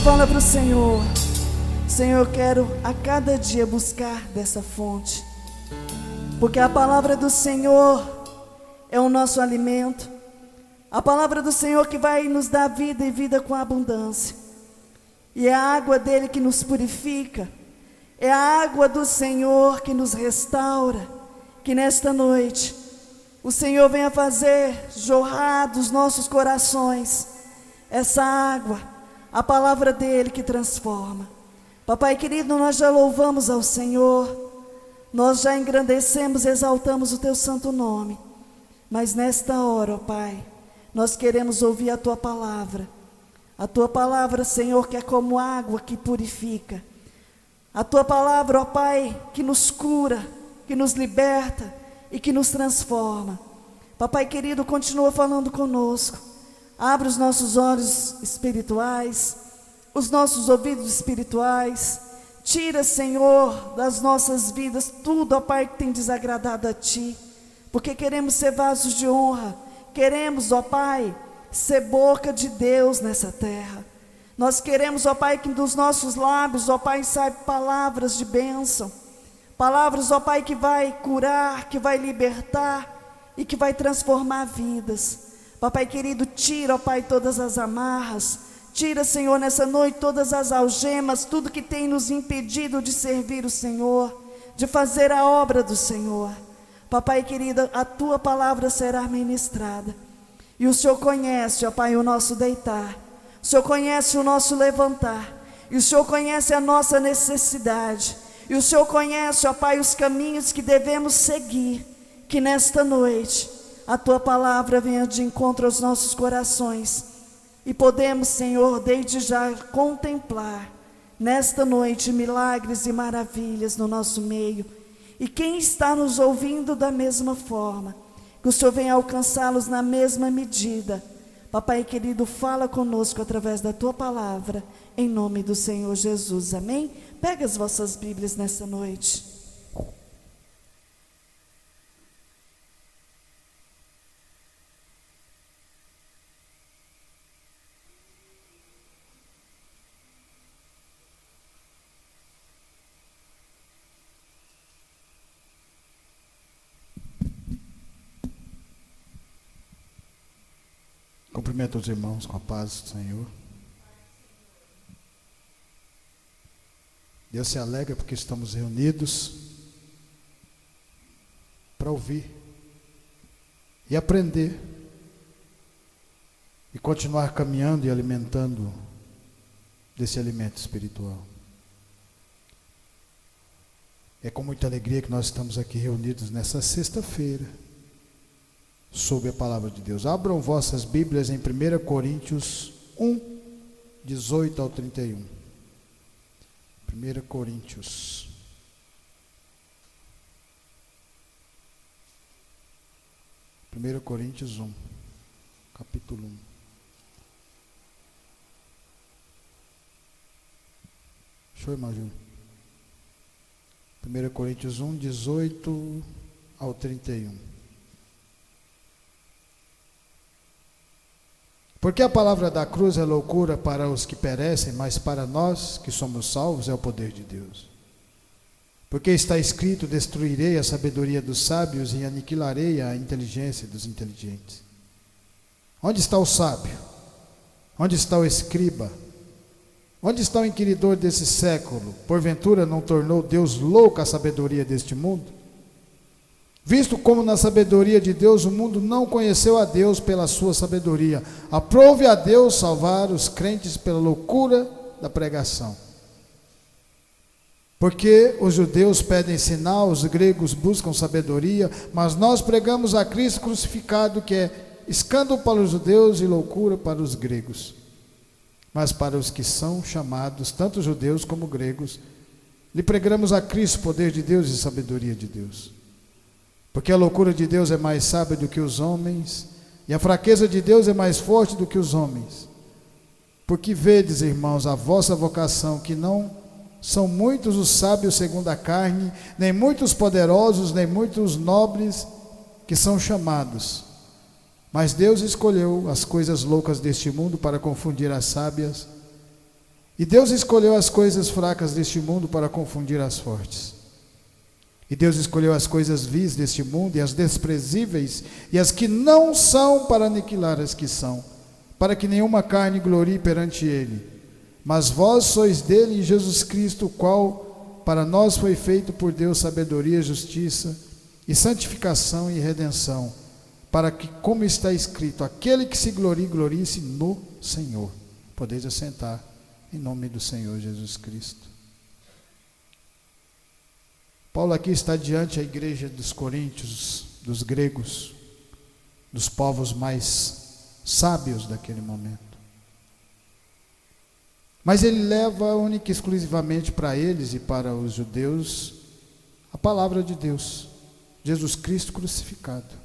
Fala para o Senhor: Senhor, eu quero a cada dia buscar dessa fonte, porque a palavra do Senhor é o nosso alimento, a palavra do Senhor que vai nos dar vida e vida com abundância, e é a água dele que nos purifica, é a água do Senhor que nos restaura. Que nesta noite o Senhor venha fazer jorrar dos nossos corações essa água, a palavra dele que transforma. Papai querido, nós já louvamos ao Senhor, nós já engrandecemos, exaltamos o teu santo nome, mas nesta hora, ó Pai, nós queremos ouvir a tua palavra, Senhor, que é como água que purifica, a tua palavra, ó Pai, que nos cura, que nos liberta e que nos transforma. Papai querido, continua falando conosco, abre os nossos olhos espirituais, os nossos ouvidos espirituais, tira, Senhor, das nossas vidas tudo, ó Pai, que tem desagradado a Ti, porque queremos ser vasos de honra, queremos, ó Pai, ser boca de Deus nessa terra. Nós queremos, ó Pai, que dos nossos lábios, ó Pai, saiam palavras de bênção, palavras, ó Pai, que vai curar, que vai libertar e que vai transformar vidas. Papai querido, tira, ó Pai, todas as amarras, tira, Senhor, nessa noite todas as algemas, tudo que tem nos impedido de servir o Senhor, de fazer a obra do Senhor. Papai querido, a tua palavra será ministrada, e o Senhor conhece, ó Pai, o nosso deitar, o Senhor conhece o nosso levantar, e o Senhor conhece a nossa necessidade, e o Senhor conhece, ó Pai, os caminhos que devemos seguir. Que nesta noite a tua palavra venha de encontro aos nossos corações, e podemos, Senhor, desde já contemplar nesta noite milagres e maravilhas no nosso meio, e quem está nos ouvindo da mesma forma, que o Senhor venha alcançá-los na mesma medida. Papai querido, fala conosco através da tua palavra, em nome do Senhor Jesus, amém? Pega as vossas Bíblias nessa noite. Cumprimento os irmãos com a paz do Senhor. Deus se alegra porque estamos reunidos para ouvir e aprender e continuar caminhando e alimentando desse alimento espiritual. É com muita alegria que nós estamos aqui reunidos nessa sexta-feira, sob a palavra de Deus. Abram vossas Bíblias em 1 Coríntios 1, 18 ao 31. 1 Coríntios. Primeiro Coríntios 1, capítulo 1. Show, irmão Júlio. 1 Coríntios 1, 18 ao 31. Porque a palavra da cruz é loucura para os que perecem, mas para nós que somos salvos é o poder de Deus. Porque está escrito: destruirei a sabedoria dos sábios e aniquilarei a inteligência dos inteligentes. Onde está o sábio? Onde está o escriba? Onde está o inquiridor desse século? Porventura não tornou Deus louca a sabedoria deste mundo? Visto como na sabedoria de Deus o mundo não conheceu a Deus pela sua sabedoria, aprove a Deus salvar os crentes pela loucura da pregação. Porque os judeus pedem sinal, os gregos buscam sabedoria, mas nós pregamos a Cristo crucificado, que é escândalo para os judeus e loucura para os gregos. Mas para os que são chamados, tanto judeus como gregos, lhe pregamos a Cristo, poder de Deus e sabedoria de Deus. Porque a loucura de Deus é mais sábia do que os homens, e a fraqueza de Deus é mais forte do que os homens. Porque vedes, irmãos, a vossa vocação, que não são muitos os sábios segundo a carne, nem muitos poderosos, nem muitos nobres que são chamados. Mas Deus escolheu as coisas loucas deste mundo para confundir as sábias, E Deus escolheu as coisas fracas deste mundo para confundir as fortes. E Deus escolheu as coisas vis deste mundo e as desprezíveis e as que não são para aniquilar as que são, para que nenhuma carne glorie perante ele. Mas vós sois dele em Jesus Cristo, o qual para nós foi feito por Deus sabedoria, justiça e santificação e redenção, para que, como está escrito, aquele que se glorie, glorie-se no Senhor. Podeis assentar em nome do Senhor Jesus Cristo. Paulo aqui está diante da igreja dos coríntios, dos gregos, dos povos mais sábios daquele momento. Mas ele leva única e exclusivamente para eles e para os judeus a palavra de Deus, Jesus Cristo crucificado.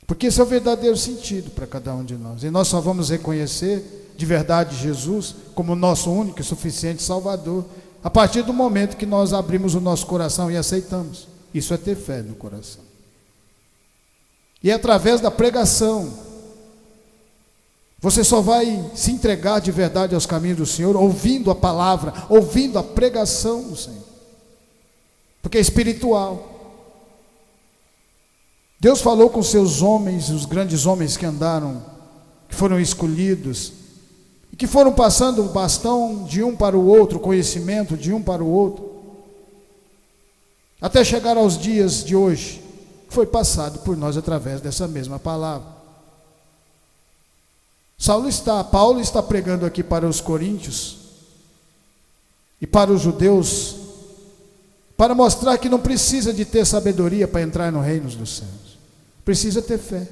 Porque esse é o verdadeiro sentido para cada um de nós. E nós só vamos reconhecer de verdade Jesus como nosso único e suficiente Salvador a partir do momento que nós abrimos o nosso coração e aceitamos. Isso é ter fé no coração. E é através da pregação. Você só vai se entregar de verdade aos caminhos do Senhor ouvindo a palavra, ouvindo a pregação do Senhor. Porque é espiritual. Deus falou com seus homens, os grandes homens que andaram, que foram escolhidos, e que foram passando o bastão de um para o outro, o conhecimento de um para o outro, até chegar aos dias de hoje, que foi passado por nós através dessa mesma palavra. Paulo está pregando aqui para os coríntios e para os judeus, para mostrar que não precisa de ter sabedoria para entrar no reino dos céus, precisa ter fé.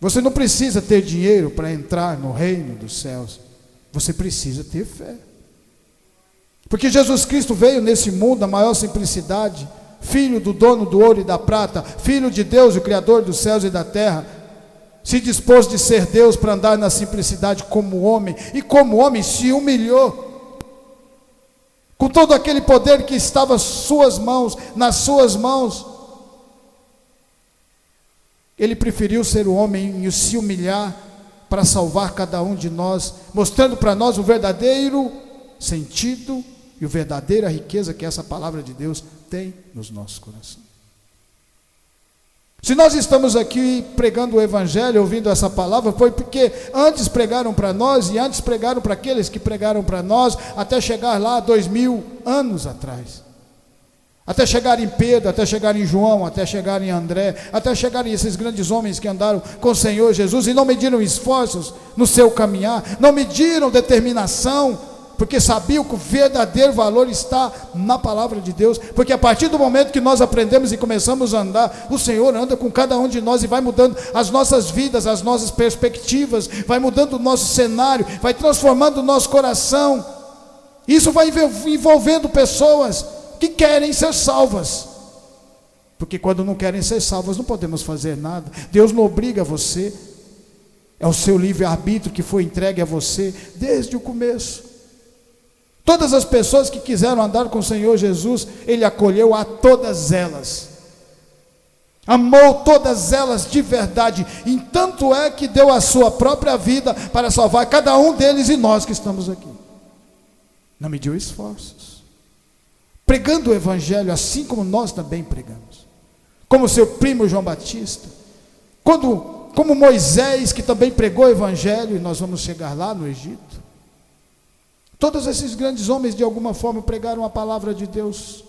Você não precisa ter dinheiro para entrar no reino dos céus, você precisa ter fé. Porque Jesus Cristo veio nesse mundo na maior simplicidade, filho do dono do ouro e da prata, filho de Deus, o Criador dos céus e da terra, se dispôs de ser Deus para andar na simplicidade como homem, e como homem se humilhou, com todo aquele poder que estava nas suas mãos, ele preferiu ser o homem e se humilhar para salvar cada um de nós, mostrando para nós o verdadeiro sentido e a verdadeira riqueza que essa palavra de Deus tem nos nossos corações. Se nós estamos aqui pregando o Evangelho, ouvindo essa palavra, foi porque antes pregaram para nós e antes pregaram para aqueles que pregaram para nós, até chegar lá 2000 anos atrás. Até chegar em Pedro, até chegar em João, até chegar em André, até chegar em esses grandes homens que andaram com o Senhor Jesus e não mediram esforços no seu caminhar, não mediram determinação, porque sabiam que o verdadeiro valor está na palavra de Deus, porque a partir do momento que nós aprendemos e começamos a andar, o Senhor anda com cada um de nós e vai mudando as nossas vidas, as nossas perspectivas, vai mudando o nosso cenário, vai transformando o nosso coração. Isso vai envolvendo pessoas que querem ser salvas, porque quando não querem ser salvas não podemos fazer nada. Deus não obriga você, é o seu livre-arbítrio que foi entregue a você desde o começo. Todas as pessoas que quiseram andar com o Senhor Jesus, Ele acolheu a todas elas, amou todas elas de verdade, e tanto é que deu a sua própria vida para salvar cada um deles e nós que estamos aqui. Não mediu esforços, pregando o Evangelho assim como nós também pregamos, como seu primo João Batista, como Moisés, que também pregou o Evangelho, e nós vamos chegar lá no Egito. Todos esses grandes homens de alguma forma pregaram a palavra de Deus,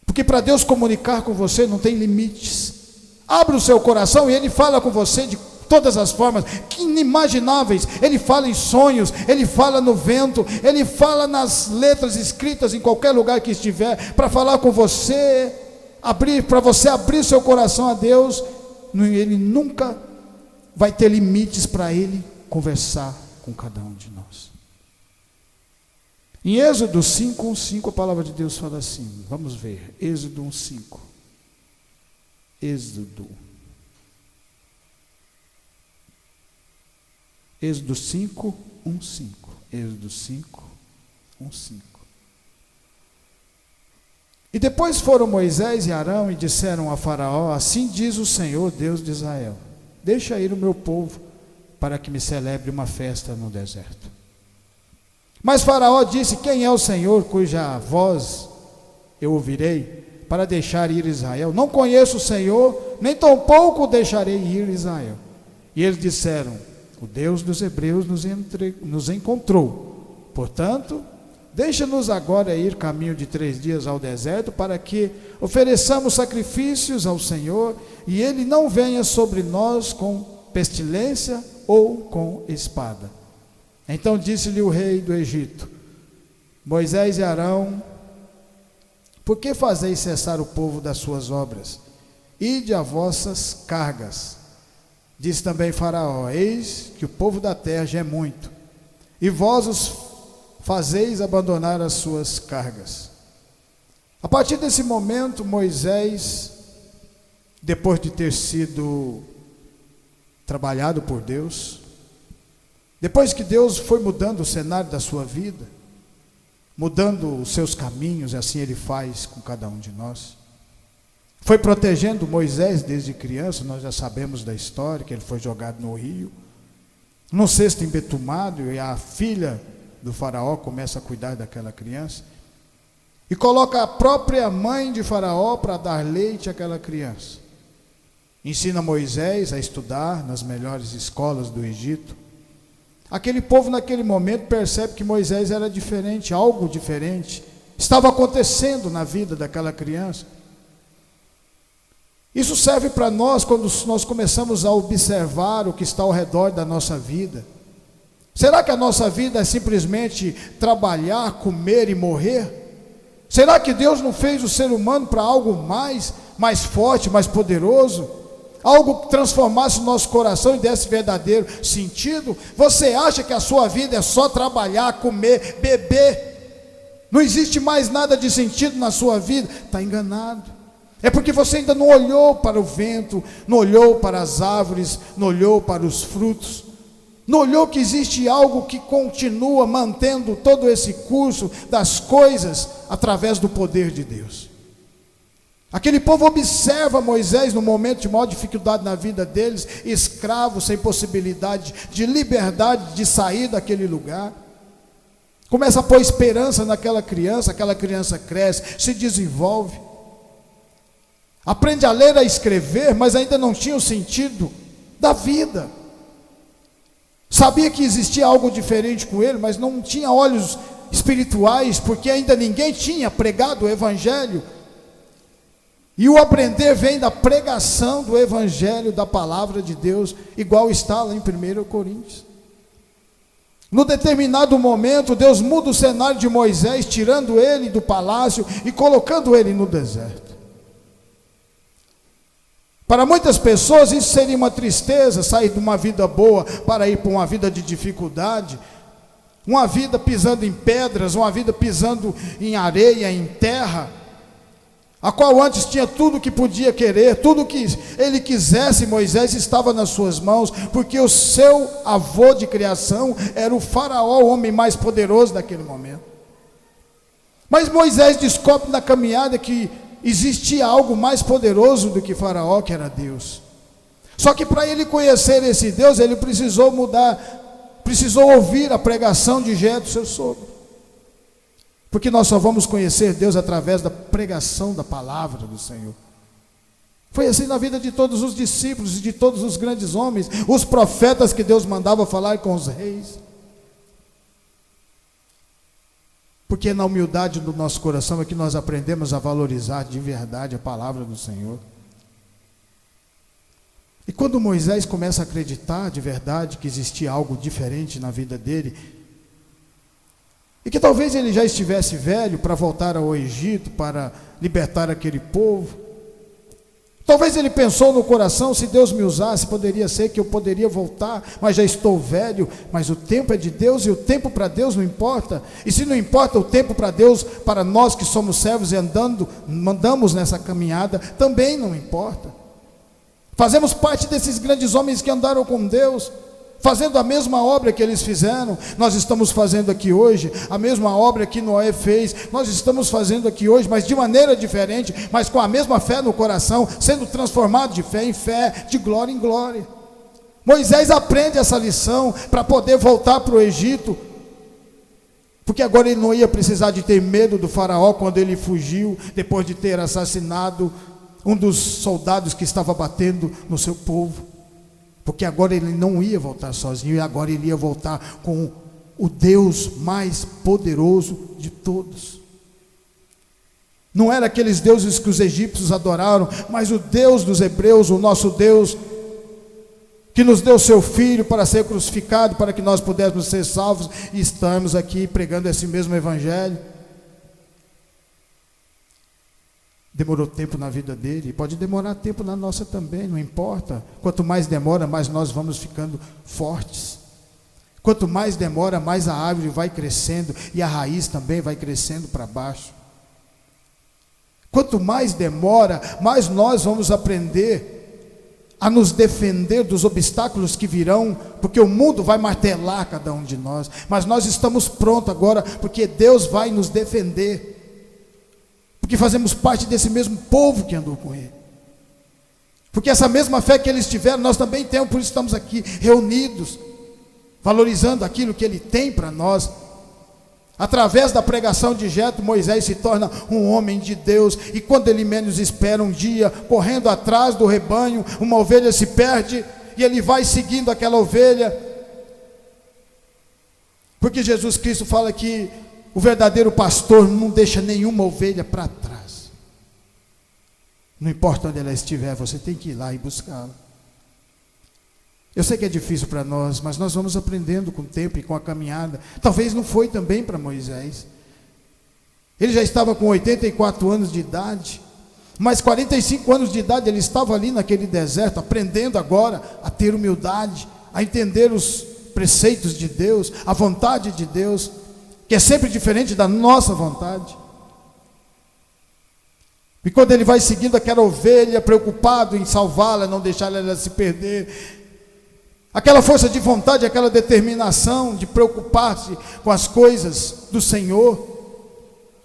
porque para Deus comunicar com você não tem limites. Abra o seu coração e Ele fala com você de todas as formas inimagináveis. Ele fala em sonhos, Ele fala no vento, Ele fala nas letras escritas em qualquer lugar que estiver, para falar com você, para você abrir seu coração a Deus. Ele nunca vai ter limites para Ele conversar com cada um de nós. Em Êxodo 5:1-5 a palavra de Deus fala assim, vamos ver, Êxodo 1:5, Êxodo 5:1-5, Êxodo 5:1-5. E depois foram Moisés e Arão e disseram a Faraó, assim diz o Senhor, Deus de Israel, deixa ir o meu povo, para que me celebre uma festa no deserto. Mas Faraó disse: quem é o Senhor cuja voz eu ouvirei para deixar ir Israel? Não conheço o Senhor, nem tampouco o deixarei ir Israel. E eles disseram: o Deus dos hebreus nos encontrou. Portanto, deixa-nos agora ir caminho de 3 dias ao deserto, para que ofereçamos sacrifícios ao Senhor, e ele não venha sobre nós com pestilência ou com espada. Então disse-lhe o rei do Egito: Moisés e Arão, por que fazeis cessar o povo das suas obras? Ide a vossas cargas. Diz também Faraó: eis que o povo da terra já é muito, e vós os fazeis abandonar as suas cargas. A partir desse momento, Moisés, depois de ter sido trabalhado por Deus, depois que Deus foi mudando o cenário da sua vida, mudando os seus caminhos, e assim Ele faz com cada um de nós, foi protegendo Moisés desde criança. Nós já sabemos da história, que ele foi jogado no rio, num cesto embetumado, e a filha do faraó começa a cuidar daquela criança, e coloca a própria mãe de Faraó para dar leite àquela criança. Ensina Moisés a estudar nas melhores escolas do Egito. Aquele povo naquele momento percebe que Moisés era diferente, algo diferente estava acontecendo na vida daquela criança. Isso serve para nós quando nós começamos a observar o que está ao redor da nossa vida. Será que a nossa vida é simplesmente trabalhar, comer e morrer? Será que Deus não fez o ser humano para algo mais forte, mais poderoso? Algo que transformasse o nosso coração e desse verdadeiro sentido? Você acha que a sua vida é só trabalhar, comer, beber? Não existe mais nada de sentido na sua vida? Está enganado. É porque você ainda não olhou para o vento, não olhou para as árvores, não olhou para os frutos, não olhou que existe algo que continua mantendo todo esse curso das coisas através do poder de Deus. Aquele povo observa Moisés no momento de maior dificuldade na vida deles, escravo, sem possibilidade de liberdade, de sair daquele lugar. Começa a pôr esperança naquela criança, aquela criança cresce, se desenvolve, aprende a ler, a escrever, mas ainda não tinha o sentido da vida. Sabia que existia algo diferente com ele, mas não tinha olhos espirituais, porque ainda ninguém tinha pregado o evangelho. E o aprender vem da pregação do evangelho, da palavra de Deus, igual está lá em 1 Coríntios. No determinado momento, Deus muda o cenário de Moisés, tirando ele do palácio e colocando ele no deserto. Para muitas pessoas isso seria uma tristeza, sair de uma vida boa para ir para uma vida de dificuldade, uma vida pisando em pedras, uma vida pisando em areia, em terra, a qual antes tinha tudo que podia querer, tudo que ele quisesse. Moisés estava nas suas mãos, porque o seu avô de criação era o faraó, o homem mais poderoso daquele momento. Mas Moisés descobre na caminhada que existia algo mais poderoso do que Faraó, que era Deus. Só que para ele conhecer esse Deus, ele precisou ouvir a pregação de Jetro, seu sogro. Porque nós só vamos conhecer Deus através da pregação da palavra do Senhor. Foi assim na vida de todos os discípulos e de todos os grandes homens, os profetas que Deus mandava falar com os reis. Porque na humildade do nosso coração é que nós aprendemos a valorizar de verdade a palavra do Senhor. E quando Moisés começa a acreditar de verdade que existia algo diferente na vida dele, e que talvez ele já estivesse velho para voltar ao Egito, para libertar aquele povo, talvez ele pensou no coração: se Deus me usasse, poderia ser que eu poderia voltar, mas já estou velho. Mas o tempo é de Deus, e o tempo para Deus não importa. E se não importa o tempo para Deus, para nós que somos servos e andamos nessa caminhada, também não importa. Fazemos parte desses grandes homens que andaram com Deus, fazendo a mesma obra que eles fizeram. Nós estamos fazendo aqui hoje a mesma obra que Noé fez. Nós estamos fazendo aqui hoje, mas de maneira diferente, mas com a mesma fé no coração, sendo transformado de fé em fé, de glória em glória. Moisés aprende essa lição para poder voltar para o Egito, porque agora ele não ia precisar de ter medo do faraó quando ele fugiu, depois de ter assassinado um dos soldados que estava batendo no seu povo, porque agora ele não ia voltar sozinho, e agora ele ia voltar com o Deus mais poderoso de todos. Não era aqueles deuses que os egípcios adoraram, mas o Deus dos hebreus, o nosso Deus, que nos deu seu Filho para ser crucificado, para que nós pudéssemos ser salvos, e estamos aqui pregando esse mesmo Evangelho. Demorou tempo na vida dele, pode demorar tempo na nossa também, não importa. Quanto mais demora, mais nós vamos ficando fortes. Quanto mais demora, mais a árvore vai crescendo, e a raiz também vai crescendo para baixo. Quanto mais demora, mais nós vamos aprender a nos defender dos obstáculos que virão, porque o mundo vai martelar cada um de nós, mas nós estamos prontos agora, porque Deus vai nos defender, porque fazemos parte desse mesmo povo que andou com Ele, porque essa mesma fé que eles tiveram, nós também temos, por isso estamos aqui reunidos, valorizando aquilo que Ele tem para nós. Através da pregação de Jetro, Moisés se torna um homem de Deus, e quando ele menos espera, um dia, correndo atrás do rebanho, uma ovelha se perde, e ele vai seguindo aquela ovelha, porque Jesus Cristo fala que o verdadeiro pastor não deixa nenhuma ovelha para trás. Não importa onde ela estiver, você tem que ir lá e buscá-la. Eu sei que é difícil para nós, mas nós vamos aprendendo com o tempo e com a caminhada. Talvez não foi também para Moisés. Ele já estava com 84 anos de idade, mas 45 anos de idade ele estava ali naquele deserto, aprendendo agora a ter humildade, a entender os preceitos de Deus, a vontade de Deus, que é sempre diferente da nossa vontade. E quando ele vai seguindo aquela ovelha, preocupado em salvá-la, não deixar ela se perder, aquela força de vontade, aquela determinação de preocupar-se com as coisas do Senhor,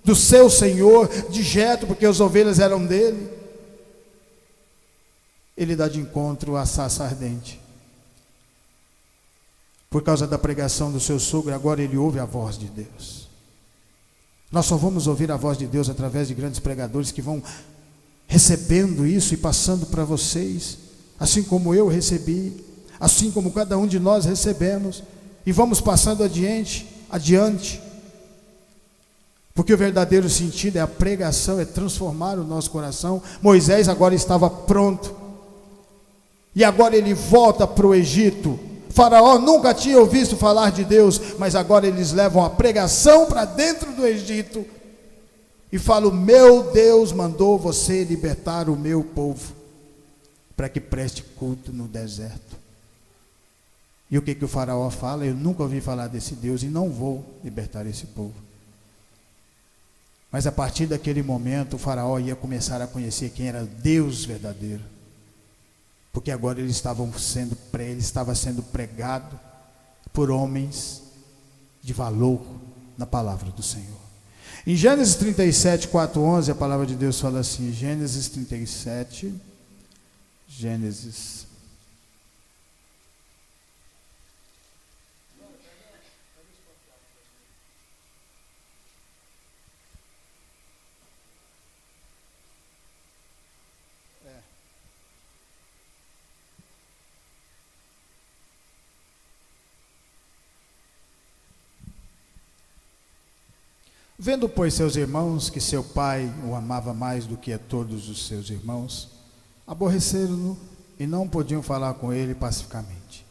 do seu Senhor, de Jetro, porque as ovelhas eram dele, ele dá de encontro à sarça ardente. Por causa da pregação do seu sogro, agora ele ouve a voz de Deus. Nós só vamos ouvir a voz de Deus através de grandes pregadores que vão recebendo isso e passando para vocês, assim como eu recebi, assim como cada um de nós recebemos, e vamos passando adiante, porque o verdadeiro sentido é a pregação, é transformar o nosso coração. Moisés agora estava pronto, e agora ele volta para o Egito. Faraó nunca tinha ouvido falar de Deus, mas agora eles levam a pregação para dentro do Egito, e falam: meu Deus mandou você libertar o meu povo, para que preste culto no deserto. E o que o faraó fala? Eu nunca ouvi falar desse Deus e não vou libertar esse povo. Mas a partir daquele momento, o faraó ia começar a conhecer quem era Deus verdadeiro. Porque agora ele estava sendo pregado por homens de valor na palavra do Senhor. Em Gênesis 37, 4, 11, a palavra de Deus fala assim, Gênesis 37, Vendo, pois, seus irmãos que seu pai o amava mais do que a todos os seus irmãos, aborreceram-no e não podiam falar com ele pacificamente.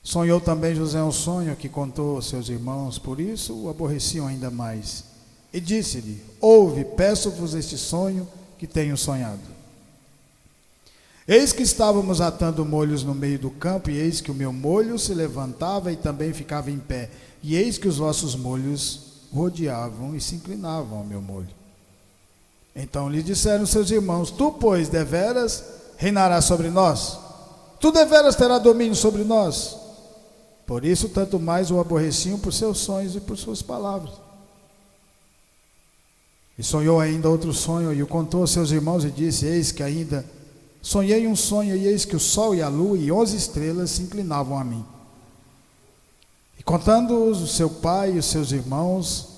Sonhou também José um sonho que contou aos seus irmãos, por isso o aborreciam ainda mais. E disse-lhe: ouve, peço-vos este sonho que tenho sonhado. Eis que estávamos atando molhos no meio do campo, e eis que o meu molho se levantava e também ficava em pé, e eis que os vossos molhos rodeavam e se inclinavam ao meu molho. Então lhe disseram seus irmãos: tu, pois, deveras reinarás sobre nós? Tu deveras terás domínio sobre nós? Por isso, tanto mais o aborreciam por seus sonhos e por suas palavras. E sonhou ainda outro sonho, e o contou aos seus irmãos, e disse: eis que ainda Sonhei um sonho, e eis que o sol e a lua e 11 estrelas se inclinavam a mim. E contando-os o seu pai e os seus irmãos,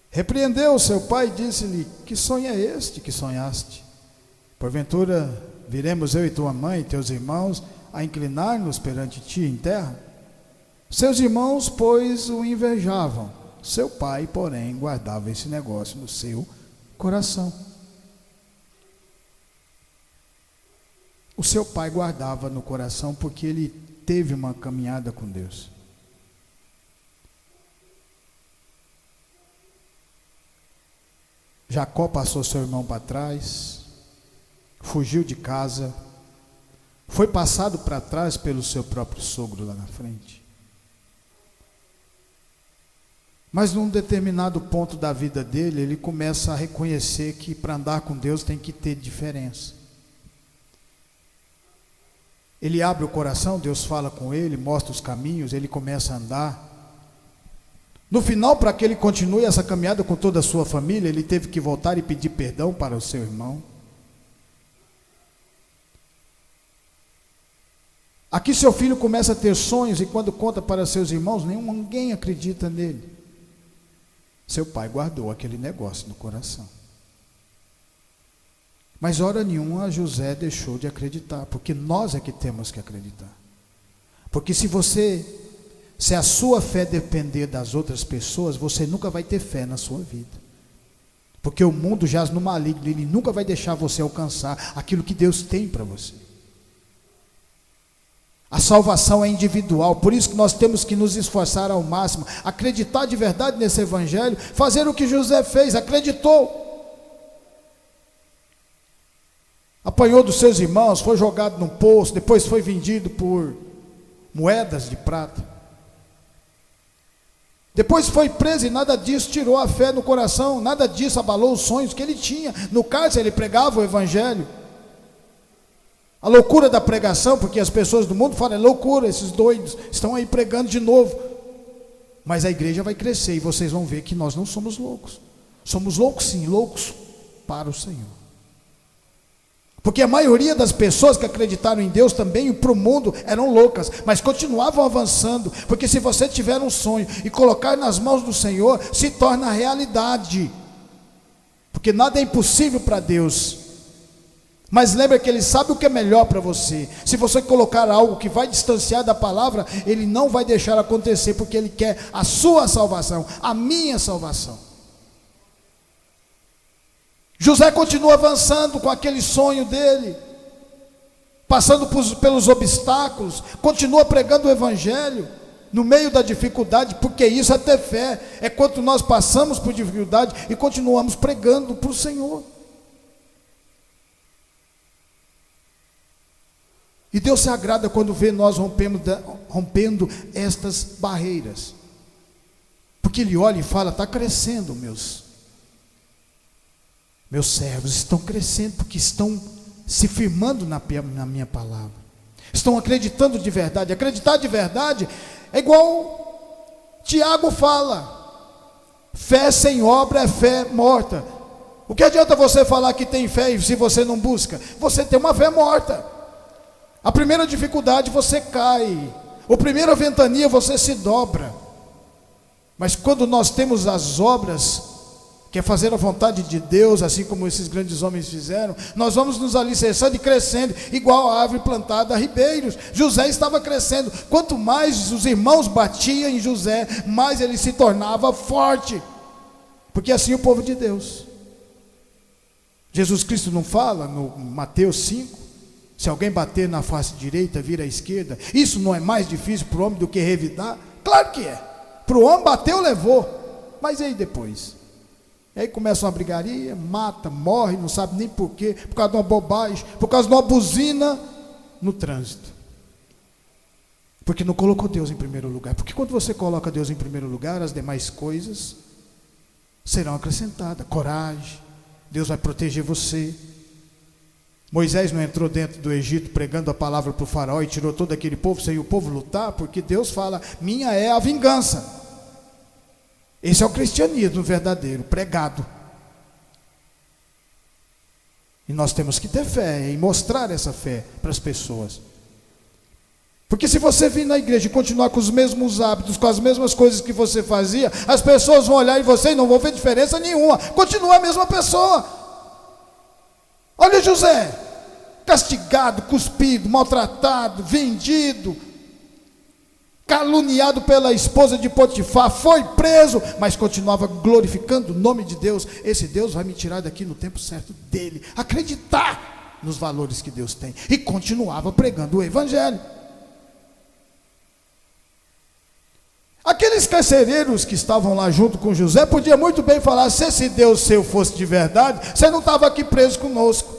repreendeu o seu pai e disse-lhe: que sonho é este que sonhaste? Porventura viremos eu e tua mãe e teus irmãos a inclinar-nos perante ti em terra? Seus irmãos, pois, o invejavam. Seu pai, porém, guardava esse negócio no seu coração. O seu pai guardava no coração porque ele teve uma caminhada com Deus. Jacó passou seu irmão para trás, fugiu de casa, foi passado para trás pelo seu próprio sogro lá na frente. Mas num determinado ponto da vida dele, ele começa a reconhecer que para andar com Deus tem que ter diferença. Ele abre o coração, Deus fala com ele, mostra os caminhos, ele começa a andar. No final, para que ele continue essa caminhada com toda a sua família, ele teve que voltar e pedir perdão para o seu irmão. Aqui seu filho começa a ter sonhos e quando conta para seus irmãos, ninguém acredita nele. Seu pai guardou aquele negócio no coração. Mas hora nenhuma José deixou de acreditar, porque nós é que temos que acreditar. Porque se a sua fé depender das outras pessoas, você nunca vai ter fé na sua vida. Porque o mundo jaz no maligno, ele nunca vai deixar você alcançar aquilo que Deus tem para você. A salvação é individual, por isso que nós temos que nos esforçar ao máximo, acreditar de verdade nesse evangelho, fazer o que José fez, acreditou. Apanhou dos seus irmãos, foi jogado num poço, depois foi vendido por moedas de prata. Depois foi preso e nada disso tirou a fé no coração, nada disso abalou os sonhos que ele tinha. No cárcere ele pregava o evangelho. A loucura da pregação, porque as pessoas do mundo falam, é loucura, esses doidos estão aí pregando de novo. Mas a igreja vai crescer e vocês vão ver que nós não somos loucos. Somos loucos sim, loucos para o Senhor. Porque a maioria das pessoas que acreditaram em Deus também para o mundo eram loucas, mas continuavam avançando, porque se você tiver um sonho e colocar nas mãos do Senhor, se torna realidade, porque nada é impossível para Deus. Mas lembra que Ele sabe o que é melhor para você. Se você colocar algo que vai distanciar da palavra, Ele não vai deixar acontecer, porque Ele quer a sua salvação, a minha salvação. José continua avançando com aquele sonho dele, passando pelos obstáculos, continua pregando o evangelho, no meio da dificuldade, porque isso é ter fé, é quando nós passamos por dificuldade e continuamos pregando para o Senhor. E Deus se agrada quando vê nós rompendo estas barreiras, porque Ele olha e fala, está crescendo meus servos estão crescendo, porque estão se firmando na minha palavra, estão acreditando de verdade. Acreditar de verdade é igual Tiago fala, fé sem obra é fé morta. O que adianta você falar que tem fé se você não busca? Você tem uma fé morta. A primeira dificuldade você cai, a primeira ventania você se dobra. Mas quando nós temos as obras, que é fazer a vontade de Deus, assim como esses grandes homens fizeram, nós vamos nos alicerçando e crescendo, igual a árvore plantada a ribeiros. José estava crescendo, quanto mais os irmãos batiam em José, mais ele se tornava forte, porque assim é o povo de Deus. Jesus Cristo não fala no Mateus 5, se alguém bater na face direita, vira à esquerda, isso não é mais difícil para o homem do que revidar? Claro que é, para o homem bateu, levou, mas e aí depois? E aí começa uma brigaria, mata, morre, não sabe nem porquê, por causa de uma bobagem, por causa de uma buzina no trânsito. Porque não colocou Deus em primeiro lugar. Porque quando você coloca Deus em primeiro lugar, as demais coisas serão acrescentadas. Coragem, Deus vai proteger você. Moisés não entrou dentro do Egito pregando a palavra para o faraó e tirou todo aquele povo sem o povo lutar, porque Deus fala, minha é a vingança. Esse é o cristianismo verdadeiro, pregado. E nós temos que ter fé e mostrar essa fé para as pessoas. Porque se você vir na igreja e continuar com os mesmos hábitos, com as mesmas coisas que você fazia, as pessoas vão olhar em você e não vão ver diferença nenhuma. Continua a mesma pessoa. Olha José, castigado, cuspido, maltratado, vendido, caluniado pela esposa de Potifar, foi preso, mas continuava glorificando o nome de Deus. Esse Deus vai me tirar daqui no tempo certo dele. Acreditar nos valores que Deus tem. E continuava pregando o evangelho. Aqueles carcereiros que estavam lá junto com José podiam muito bem falar: se esse Deus seu fosse de verdade, você não estava aqui preso conosco.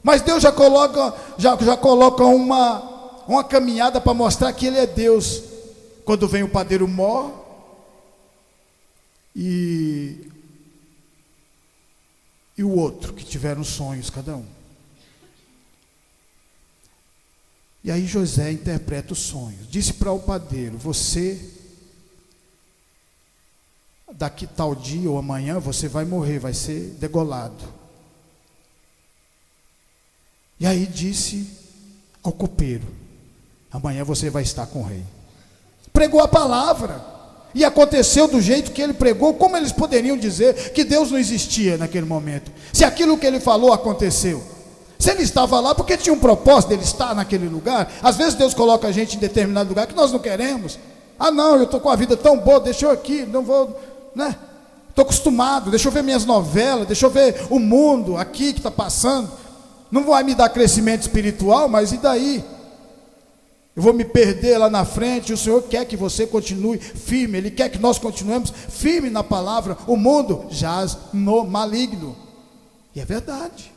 Mas Deus já coloca uma caminhada para mostrar que Ele é Deus. Quando vem o padeiro Mó e o outro que tiveram sonhos cada um. E aí José interpreta os sonhos. Disse para o padeiro: você, daqui tal dia ou amanhã, você vai morrer, vai ser degolado. E aí disse ao copeiro: amanhã você vai estar com o rei. Pregou a palavra, e aconteceu do jeito que ele pregou. Como eles poderiam dizer que Deus não existia naquele momento, se aquilo que ele falou aconteceu? Se ele estava lá, porque tinha um propósito dele estar naquele lugar. Às vezes Deus coloca a gente em determinado lugar que nós não queremos. Ah não, eu estou com a vida tão boa, deixa eu aqui, não vou, né? Estou acostumado, deixa eu ver minhas novelas, deixa eu ver o mundo aqui que está passando. Não vai me dar crescimento espiritual, mas e daí? Eu vou me perder lá na frente. E o Senhor quer que você continue firme, Ele quer que nós continuemos firme na palavra. O mundo jaz no maligno. E é verdade.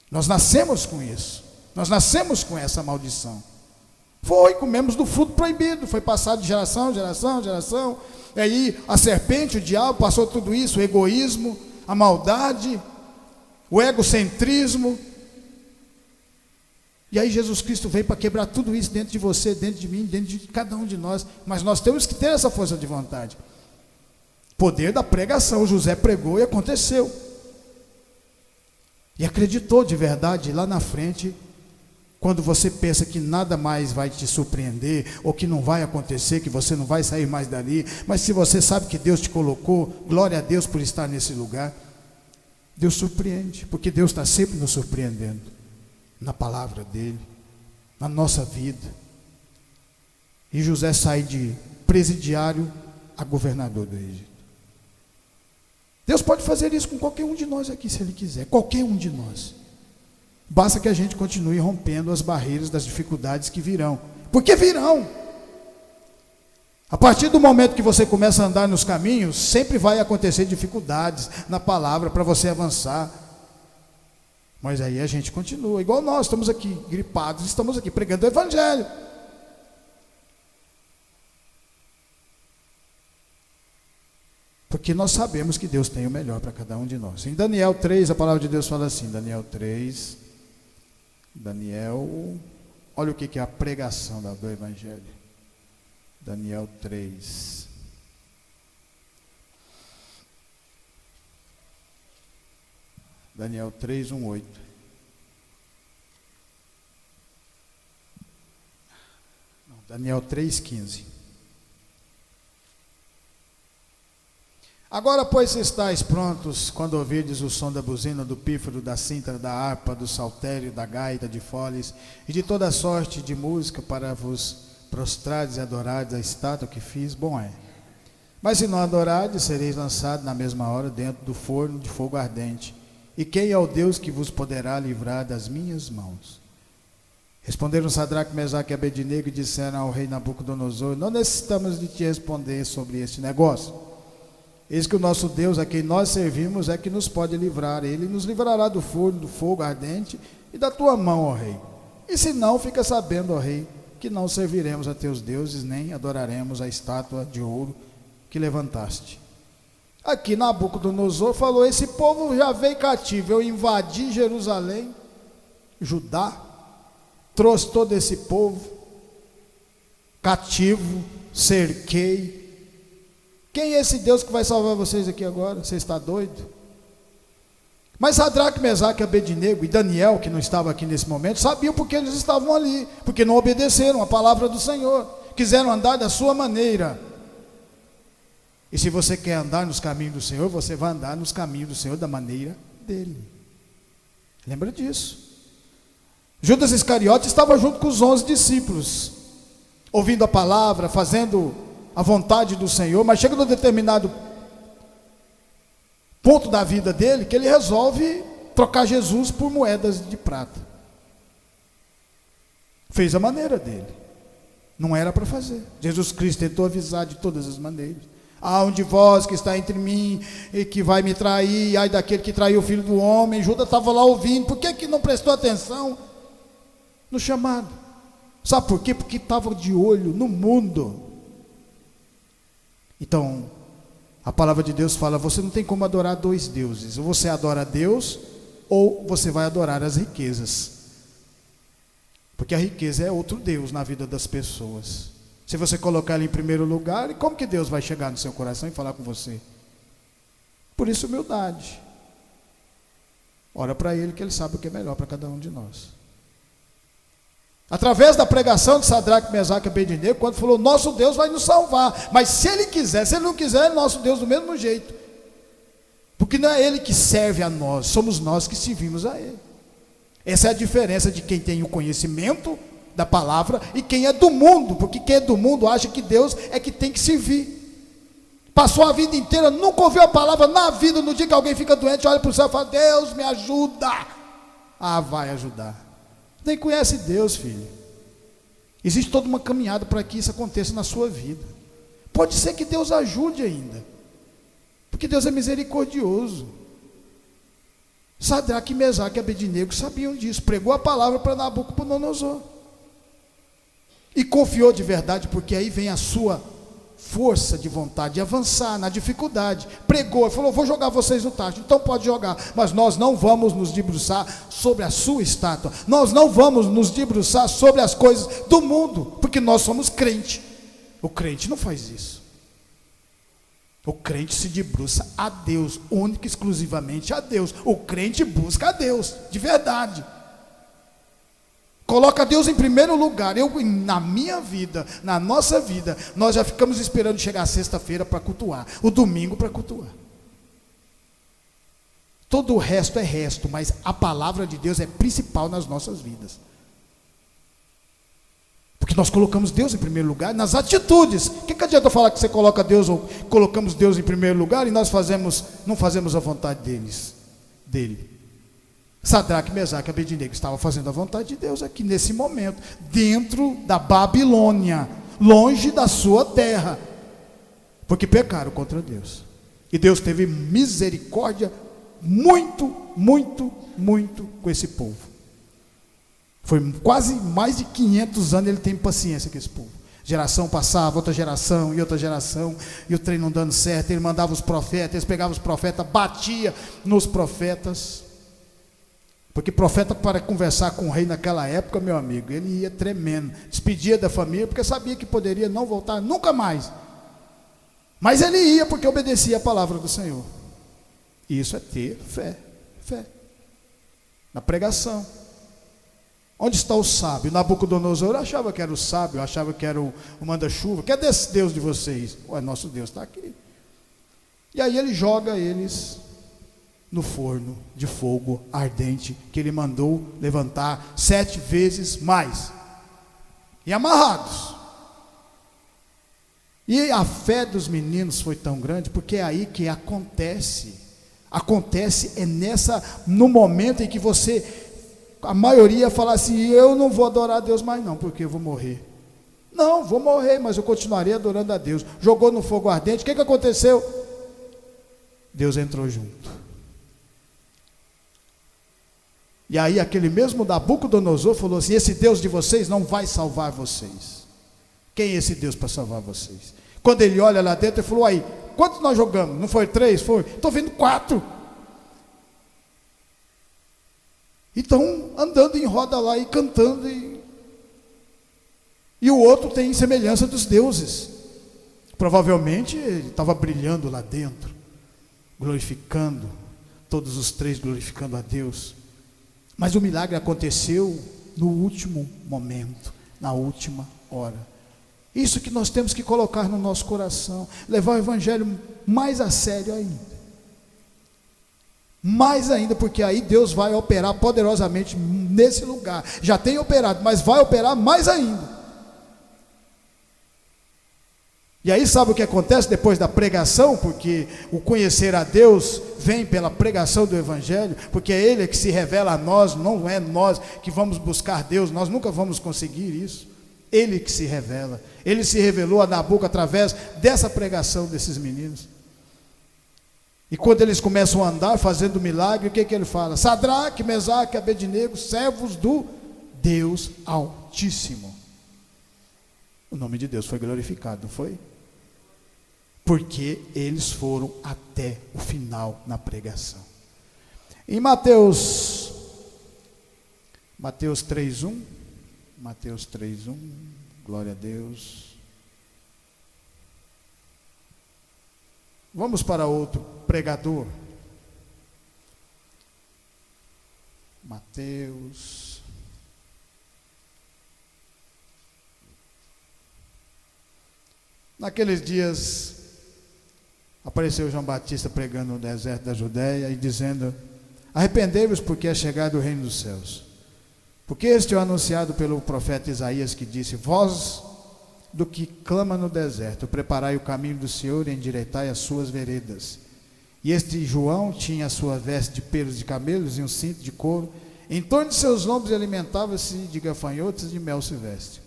Nós nascemos com isso. Nós nascemos com essa maldição. Comemos do fruto proibido. Foi passado de geração em geração, geração. E aí a serpente, o diabo, passou tudo isso. O egoísmo, a maldade, o egocentrismo. E aí Jesus Cristo veio para quebrar tudo isso dentro de você, dentro de mim, dentro de cada um de nós. Mas nós temos que ter essa força de vontade. Poder da pregação. José pregou e aconteceu. E acreditou de verdade. Lá na frente, quando você pensa que nada mais vai te surpreender, ou que não vai acontecer, que você não vai sair mais dali, mas se você sabe que Deus te colocou, glória a Deus por estar nesse lugar. Deus surpreende, porque Deus está sempre nos surpreendendo. Na palavra dele, na nossa vida. E José sai de presidiário a governador do Egito. Deus pode fazer isso com qualquer um de nós aqui, se Ele quiser. Qualquer um de nós. Basta que a gente continue rompendo as barreiras das dificuldades que virão. Porque virão. A partir do momento que você começa a andar nos caminhos, sempre vai acontecer dificuldades na palavra para você avançar. Mas aí a gente continua, igual nós, estamos aqui gripados, estamos aqui pregando o evangelho. Porque nós sabemos que Deus tem o melhor para cada um de nós. Em Daniel 3, a palavra de Deus fala assim, Daniel 3, olha o que é a pregação do evangelho. Daniel 3. Daniel 3, 1, 8. Daniel 3, 15. Agora, pois, estáis prontos, quando ouvirdes o som da buzina, do pífaro, da cítara, da harpa, do saltério, da gaita, de foles, e de toda sorte de música, para vos prostrardes e adorardes a estátua que fiz, bom é. Mas se não adorardes, sereis lançados na mesma hora dentro do forno de fogo ardente. E quem é o Deus que vos poderá livrar das minhas mãos? Responderam Sadraque, Mesaque e Abednego e disseram ao rei Nabucodonosor: não necessitamos de te responder sobre este negócio. Eis que o nosso Deus, a quem nós servimos, é que nos pode livrar. Ele nos livrará do forno, do fogo ardente e da tua mão, ó rei. E se não, fica sabendo, ó rei, que não serviremos a teus deuses, nem adoraremos a estátua de ouro que levantaste. Aqui Nabucodonosor falou: esse povo já veio cativo, eu invadi Jerusalém, Judá, trouxe todo esse povo cativo, cerquei. Quem é esse Deus que vai salvar vocês aqui agora? Você está doido? Mas Sadraque, Mesaque, Abednego e Daniel, que não estava aqui nesse momento, sabiam porque eles estavam ali, porque não obedeceram a palavra do Senhor, quiseram andar da sua maneira. E se você quer andar nos caminhos do Senhor, você vai andar nos caminhos do Senhor da maneira dele. Lembra disso. Judas Iscariote estava junto com os 11 discípulos, ouvindo a palavra, fazendo a vontade do Senhor, mas chega num determinado ponto da vida dele, que ele resolve trocar Jesus por moedas de prata. Fez a maneira dele, não era para fazer. Jesus Cristo tentou avisar de todas as maneiras: há um de vós que está entre mim e que vai me trair, ai daquele que traiu o filho do homem. Judas estava lá ouvindo, por que não prestou atenção no chamado? Sabe por quê? Porque estava de olho no mundo. Então, a palavra de Deus fala: você não tem como adorar dois deuses, ou você adora a Deus, ou você vai adorar as riquezas, porque a riqueza é outro Deus na vida das pessoas. Se você colocar ela em primeiro lugar, como que Deus vai chegar no seu coração e falar com você? Por isso, humildade. Ora para Ele, que Ele sabe o que é melhor para cada um de nós. Através da pregação de Sadraque, Mesaque e Abednego, quando falou: nosso Deus vai nos salvar, mas se Ele quiser, se Ele não quiser, é nosso Deus do mesmo jeito, porque não é Ele que serve a nós, somos nós que servimos a Ele. Essa é a diferença de quem tem o conhecimento da palavra e quem é do mundo, porque quem é do mundo acha que Deus é que tem que servir. Passou a vida inteira, nunca ouviu a palavra na vida. No dia que alguém fica doente, olha para o céu e fala: Deus me ajuda. Ah, vai ajudar. Nem conhece Deus, filho. Existe toda uma caminhada para que isso aconteça na sua vida. Pode ser que Deus ajude ainda, porque Deus é misericordioso. Sadraque, Mesaque e Abednego sabiam disso. Pregou a palavra para Nabucodonosor e confiou de verdade, porque aí vem a sua força de vontade de avançar na dificuldade. Pregou, falou: vou jogar vocês no tacho. Então pode jogar, mas nós não vamos nos debruçar sobre a sua estátua, nós não vamos nos debruçar sobre as coisas do mundo, porque nós somos crente. O crente não faz isso. O crente se debruça a Deus, única e exclusivamente a Deus. O crente busca a Deus de verdade, coloca Deus em primeiro lugar. Na minha vida, na nossa vida, nós já ficamos esperando chegar a sexta-feira para cultuar, o domingo para cultuar. Todo o resto é resto, mas a palavra de Deus é principal nas nossas vidas, porque nós colocamos Deus em primeiro lugar nas atitudes. O que adianta falar que você coloca Deus, ou colocamos Deus em primeiro lugar, e nós não fazemos a vontade dele? Sadraque, Mesaque e Abednego estavam fazendo a vontade de Deus aqui nesse momento, dentro da Babilônia, longe da sua terra, porque pecaram contra Deus. E Deus teve misericórdia muito com esse povo. Foi quase mais de 500 anos ele tem paciência com esse povo. Geração passava, outra geração e outra geração, e o trem não dando certo. Ele mandava os profetas, eles pegavam os profetas, batia nos profetas, porque profeta, para conversar com o rei naquela época, meu amigo, ele ia tremendo, despedia da família, porque sabia que poderia não voltar nunca mais, mas ele ia porque obedecia a palavra do Senhor. E isso é ter fé na pregação. Onde está o sábio? Nabucodonosor achava que era o sábio, achava que era o manda-chuva. Que é desse Deus de vocês? Ué, nosso Deus está aqui. E aí ele joga eles no forno de fogo ardente, que ele mandou levantar 7 vezes mais, e amarrados. E a fé dos meninos foi tão grande, porque é aí que acontece é no momento em que a maioria fala assim: eu não vou adorar a Deus mais não, porque eu vou morrer. Não, vou morrer, mas eu continuarei adorando a Deus. Jogou no fogo ardente, o que aconteceu? Deus entrou junto. E aí aquele mesmo Nabucodonosor falou assim: esse Deus de vocês não vai salvar vocês. Quem é esse Deus para salvar vocês? Quando ele olha lá dentro, ele falou: aí, quantos nós jogamos? Não foi 3? Foi? Estou vendo 4. E estão andando em roda lá e cantando, e o outro tem semelhança dos deuses. Provavelmente ele estava brilhando lá dentro, glorificando, todos os três glorificando a Deus. Mas o milagre aconteceu no último momento, na última hora. Isso que nós temos que colocar no nosso coração, levar o evangelho mais a sério ainda. Mais ainda, porque aí Deus vai operar poderosamente nesse lugar. Já tem operado, mas vai operar mais ainda. E aí sabe o que acontece depois da pregação? Porque o conhecer a Deus vem pela pregação do evangelho, porque é Ele que se revela a nós, não é nós que vamos buscar Deus, nós nunca vamos conseguir isso. Ele que se revela. Ele se revelou a Nabuco através dessa pregação desses meninos. E quando eles começam a andar fazendo milagre, o que ele fala? Sadraque, Mesaque, Abednego, servos do Deus Altíssimo. O nome de Deus foi glorificado, não foi? Porque eles foram até o final na pregação. Em Mateus 3:1, Mateus 3:1, glória a Deus. Vamos para outro pregador. Mateus. Naqueles dias, apareceu João Batista pregando no deserto da Judéia e dizendo: arrependei-vos, porque é chegado o reino dos céus. Porque este é o anunciado pelo profeta Isaías, que disse: voz do que clama no deserto, preparai o caminho do Senhor e endireitai as suas veredas. E este João tinha a sua veste de pelos de camelos e um cinto de couro, em torno de seus lombos alimentava-se de gafanhotos e de mel silvestre.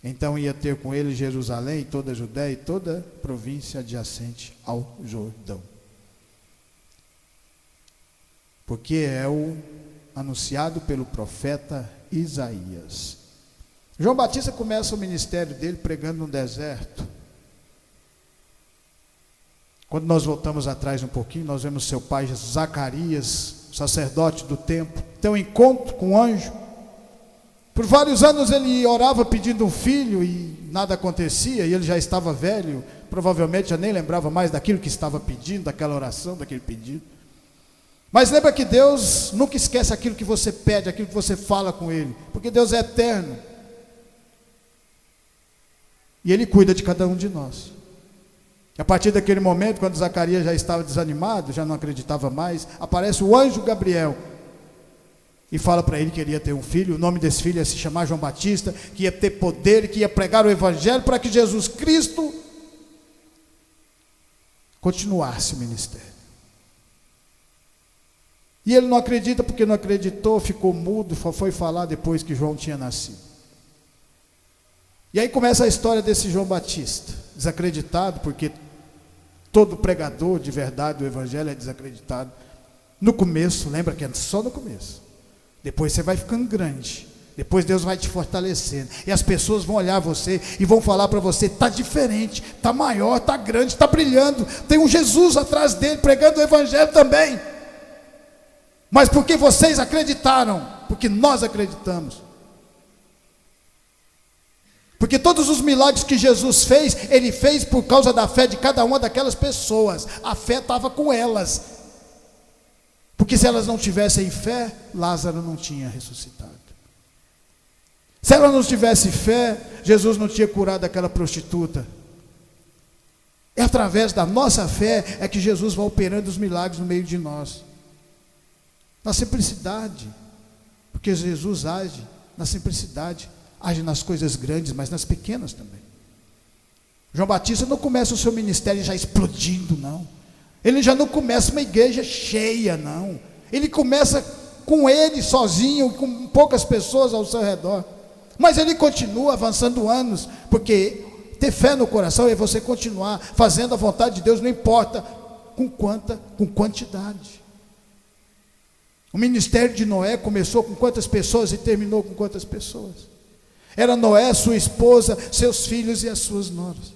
Então ia ter com ele Jerusalém, toda a Judéia e toda a província adjacente ao Jordão. Porque é o anunciado pelo profeta Isaías. João Batista começa o ministério dele pregando no deserto. Quando nós voltamos atrás um pouquinho, nós vemos seu pai Zacarias, sacerdote do templo, ter um encontro com um anjo. Por vários anos ele orava pedindo um filho e nada acontecia, e ele já estava velho, provavelmente já nem lembrava mais daquilo que estava pedindo, daquela oração, daquele pedido. Mas lembra que Deus nunca esquece aquilo que você pede, aquilo que você fala com Ele, porque Deus é eterno. E Ele cuida de cada um de nós. A partir daquele momento, quando Zacarias já estava desanimado, já não acreditava mais, aparece o anjo Gabriel e fala para ele que ele ia ter um filho. O nome desse filho ia se chamar João Batista, que ia ter poder, que ia pregar o evangelho para que Jesus Cristo continuasse o ministério. E ele não acredita, porque não acreditou, ficou mudo, só foi falar depois que João tinha nascido. E aí começa a história desse João Batista, desacreditado, porque todo pregador de verdade do evangelho é desacreditado. No começo, lembra que é só no começo. Depois você vai ficando grande, depois Deus vai te fortalecendo, e as pessoas vão olhar você e vão falar para você: está diferente, está maior, está grande, está brilhando, tem um Jesus atrás dele pregando o evangelho também. Mas porque vocês acreditaram, porque nós acreditamos. Porque todos os milagres que Jesus fez, Ele fez por causa da fé de cada uma daquelas pessoas. A fé estava com elas. Porque se elas não tivessem fé, Lázaro não tinha ressuscitado. Se ela não tivesse fé, Jesus não tinha curado aquela prostituta. É através da nossa fé é que Jesus vai operando os milagres no meio de nós. Na simplicidade. Porque Jesus age na simplicidade. Age nas coisas grandes, mas nas pequenas também. João Batista não começa o seu ministério já explodindo, não. Ele já não começa uma igreja cheia, não. Ele começa com ele sozinho, com poucas pessoas ao seu redor. Mas ele continua avançando anos, porque ter fé no coração é você continuar fazendo a vontade de Deus, não importa com quantidade. O ministério de Noé começou com quantas pessoas e terminou com quantas pessoas? Era Noé, sua esposa, seus filhos e as suas noras.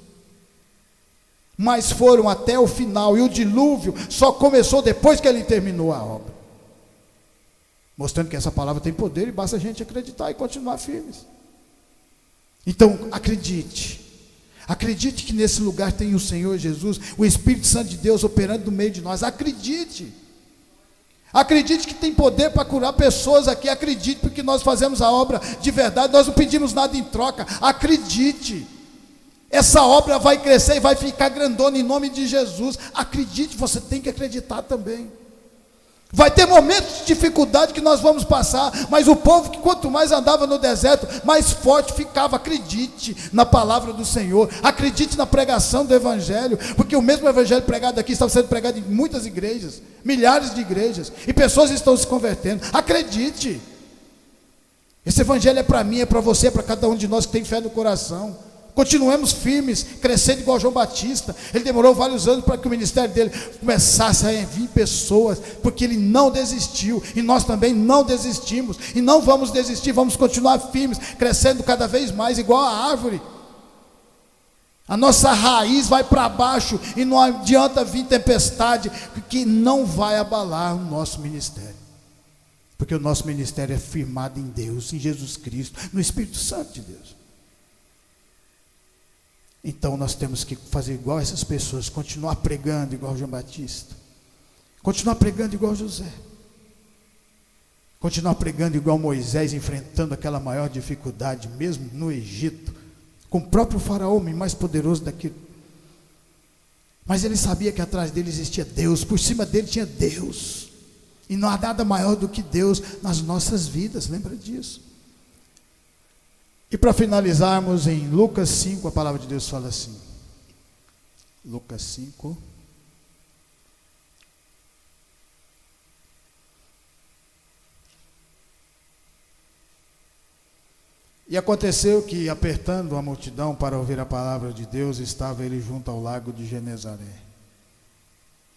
Mas foram até o final, e o dilúvio só começou depois que ele terminou a obra. Mostrando que essa palavra tem poder e basta a gente acreditar e continuar firmes. Então, acredite que nesse lugar tem o Senhor Jesus, o Espírito Santo de Deus operando no meio de nós. Acredite. Acredite que tem poder para curar pessoas aqui. Acredite, porque nós fazemos a obra de verdade. Nós não pedimos nada em troca. Acredite. Essa obra vai crescer e vai ficar grandona em nome de Jesus. Acredite, você tem que acreditar também. Vai ter momentos de dificuldade que nós vamos passar, mas o povo que quanto mais andava no deserto, mais forte ficava. Acredite na palavra do Senhor, acredite na pregação do Evangelho, porque o mesmo Evangelho pregado aqui estava sendo pregado em muitas igrejas, milhares de igrejas, e pessoas estão se convertendo. Acredite, esse Evangelho é para mim, é para você, é para cada um de nós que tem fé no coração. Continuemos firmes, crescendo igual João Batista. Ele demorou vários anos para que o ministério dele começasse a vir pessoas, porque ele não desistiu, e nós também não desistimos, e não vamos desistir, vamos continuar firmes, crescendo cada vez mais, igual a árvore. A nossa raiz vai para baixo, e não adianta vir tempestade, que não vai abalar o nosso ministério, porque o nosso ministério é firmado em Deus, em Jesus Cristo, no Espírito Santo de Deus. Então nós temos que fazer igual essas pessoas, continuar pregando igual João Batista, continuar pregando igual José, continuar pregando igual Moisés, enfrentando aquela maior dificuldade, mesmo no Egito, com o próprio faraó, homem mais poderoso daquilo. Mas ele sabia que atrás dele existia Deus, por cima dele tinha Deus, e não há nada maior do que Deus nas nossas vidas, lembra disso? E para finalizarmos, em Lucas 5, a palavra de Deus fala assim, Lucas 5, e aconteceu que, apertando a multidão para ouvir a palavra de Deus, estava ele junto ao lago de Genezaré,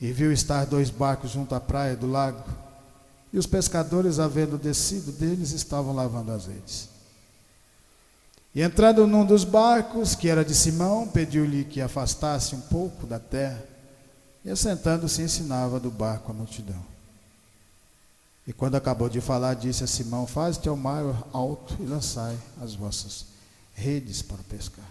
e viu estar 2 barcos junto à praia do lago, e os pescadores, havendo descido deles, estavam lavando as redes. E entrando num dos barcos, que era de Simão, pediu-lhe que afastasse um pouco da terra, e assentando-se ensinava do barco a multidão. E quando acabou de falar, disse a Simão: faze-te ao mar alto e lançai as vossas redes para pescar.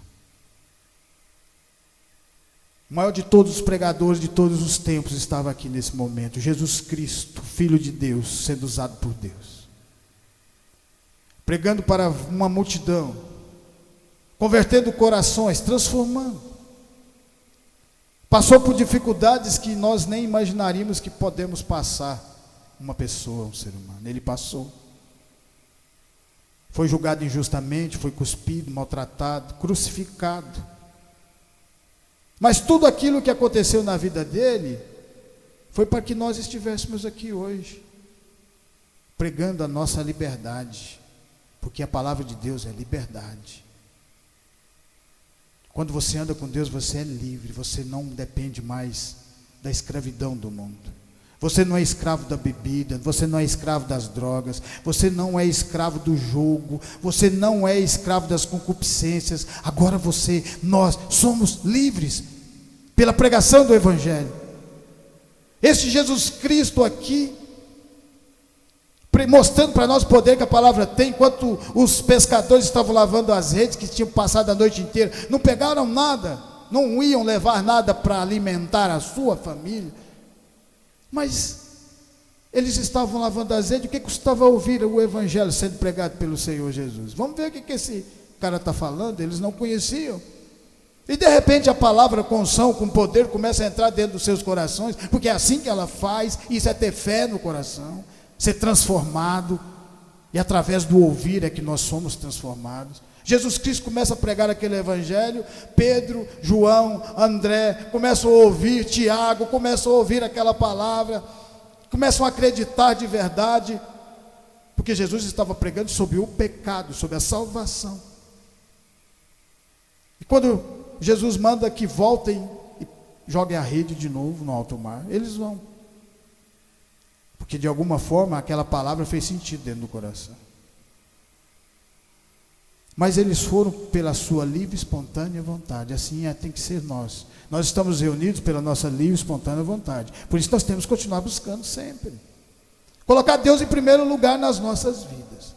O maior de todos os pregadores de todos os tempos estava aqui nesse momento, Jesus Cristo, Filho de Deus, sendo usado por Deus, pregando para uma multidão, convertendo corações, transformando. Passou por dificuldades que nós nem imaginaríamos que podemos passar, uma pessoa, um ser humano. Ele passou. Foi julgado injustamente, foi cuspido, maltratado, crucificado. Mas tudo aquilo que aconteceu na vida dele foi para que nós estivéssemos aqui hoje, pregando a nossa liberdade, porque a palavra de Deus é liberdade. Quando você anda com Deus, você é livre, você não depende mais da escravidão do mundo. Você não é escravo da bebida, você não é escravo das drogas, você não é escravo do jogo, você não é escravo das concupiscências. Agora nós somos livres pela pregação do Evangelho. Este Jesus Cristo aqui, mostrando para nós o poder que a palavra tem. Enquanto os pescadores estavam lavando as redes, que tinham passado a noite inteira, não pegaram nada, não iam levar nada para alimentar a sua família, mas eles estavam lavando as redes. O que custava ouvir o Evangelho sendo pregado pelo Senhor Jesus? Vamos ver o que esse cara está falando. Eles não conheciam, e de repente a palavra com unção, com poder, começa a entrar dentro dos seus corações, porque é assim que ela faz. Isso é ter fé no coração, ser transformado, e através do ouvir é que nós somos transformados. Jesus Cristo começa a pregar aquele Evangelho, Pedro, João, André começam a ouvir, Tiago começam a ouvir aquela palavra, começam a acreditar de verdade, porque Jesus estava pregando sobre o pecado, sobre a salvação. E quando Jesus manda que voltem e joguem a rede de novo no alto mar, eles vão, porque de alguma forma aquela palavra fez sentido dentro do coração. Mas eles foram pela sua livre e espontânea vontade. Assim tem que ser nós. Nós estamos reunidos pela nossa livre e espontânea vontade. Por isso nós temos que continuar buscando sempre colocar Deus em primeiro lugar nas nossas vidas.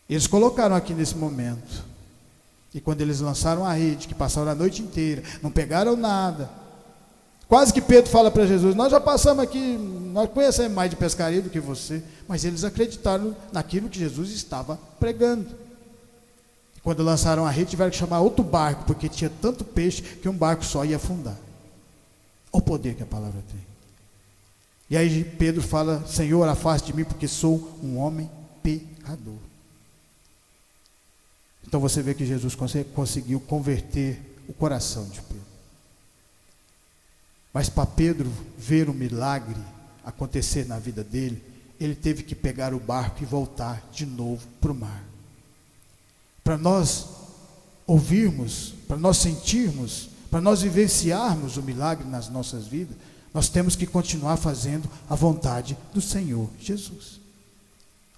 Eles colocaram aqui nesse momento. E quando eles lançaram a rede, que passaram a noite inteira, não pegaram nada, Quase que Pedro fala para Jesus: nós já passamos aqui, nós conhecemos mais de pescaria do que você. Mas eles acreditaram naquilo que Jesus estava pregando. Quando lançaram a rede, tiveram que chamar outro barco, porque tinha tanto peixe que um barco só ia afundar. Olha o poder que a palavra tem. E aí Pedro fala: Senhor, afaste de mim, porque sou um homem pecador. Então você vê que Jesus conseguiu converter o coração de Pedro. Mas para Pedro ver o milagre acontecer na vida dele, ele teve que pegar o barco e voltar de novo para o mar. Para nós ouvirmos, para nós sentirmos, para nós vivenciarmos o milagre nas nossas vidas, nós temos que continuar fazendo a vontade do Senhor Jesus.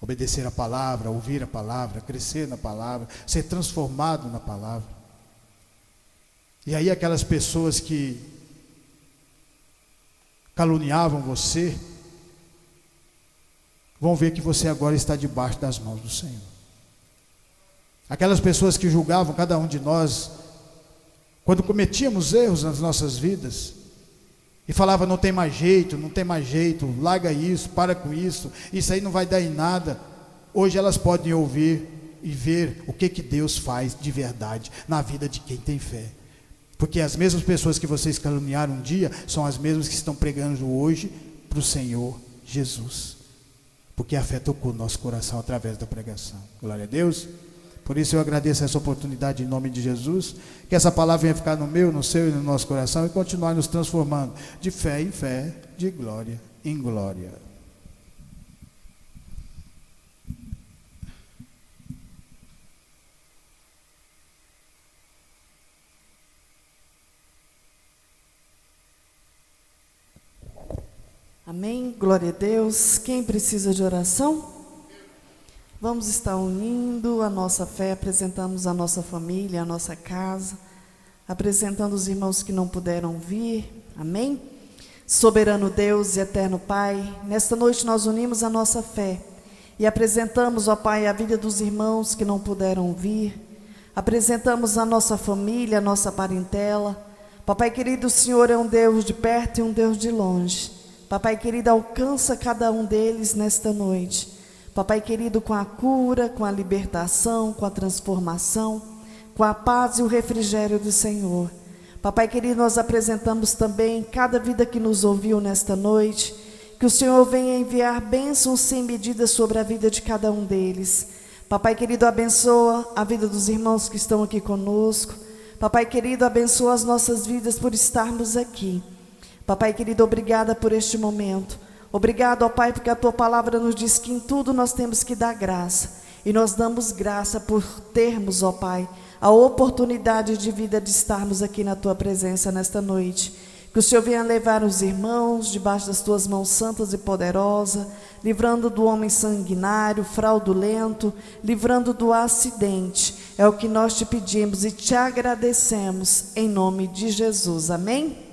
Obedecer a palavra, ouvir a palavra, crescer na palavra, ser transformado na palavra. E aí aquelas pessoas que caluniavam você, vão ver que você agora está debaixo das mãos do Senhor. Aquelas pessoas que julgavam cada um de nós, quando cometíamos erros nas nossas vidas, e falava: não tem mais jeito, larga isso, para com isso aí não vai dar em nada. Hoje elas podem ouvir e ver o que Deus faz de verdade na vida de quem tem fé. Porque as mesmas pessoas que vocês caluniaram um dia, são as mesmas que estão pregando hoje para o Senhor Jesus. Porque a fé tocou nosso coração através da pregação. Glória a Deus. Por isso eu agradeço essa oportunidade em nome de Jesus. Que essa palavra venha ficar no meu, no seu e no nosso coração e continuar nos transformando de fé em fé, de glória em glória. Amém, glória a Deus. Quem precisa de oração? Vamos estar unindo a nossa fé, apresentamos a nossa família, a nossa casa, apresentando os irmãos que não puderam vir, amém? Soberano Deus e eterno Pai, nesta noite nós unimos a nossa fé e apresentamos, ó Pai, a vida dos irmãos que não puderam vir, apresentamos a nossa família, a nossa parentela. Papai querido, o Senhor é um Deus de perto e um Deus de longe. Papai querido, alcança cada um deles nesta noite. Papai querido, com a cura, com a libertação, com a transformação, com a paz e o refrigério do Senhor. Papai querido, nós apresentamos também cada vida que nos ouviu nesta noite, que o Senhor venha enviar bênçãos sem medida sobre a vida de cada um deles. Papai querido, abençoa a vida dos irmãos que estão aqui conosco. Papai querido, abençoa as nossas vidas por estarmos aqui. Papai querido, obrigada por este momento. Obrigado, ó Pai, porque a Tua palavra nos diz que em tudo nós temos que dar graça. E nós damos graça por termos, ó Pai, a oportunidade de vida de estarmos aqui na Tua presença nesta noite. Que o Senhor venha levar os irmãos debaixo das Tuas mãos santas e poderosas, livrando do homem sanguinário, fraudulento, livrando do acidente. É o que nós te pedimos e te agradecemos em nome de Jesus. Amém?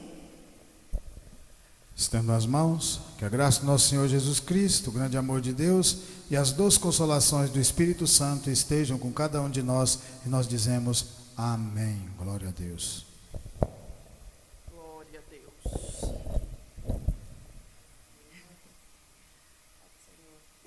Estendo as mãos, que a graça do nosso Senhor Jesus Cristo, o grande amor de Deus e as doces consolações do Espírito Santo estejam com cada um de nós, e nós dizemos amém. Glória a Deus.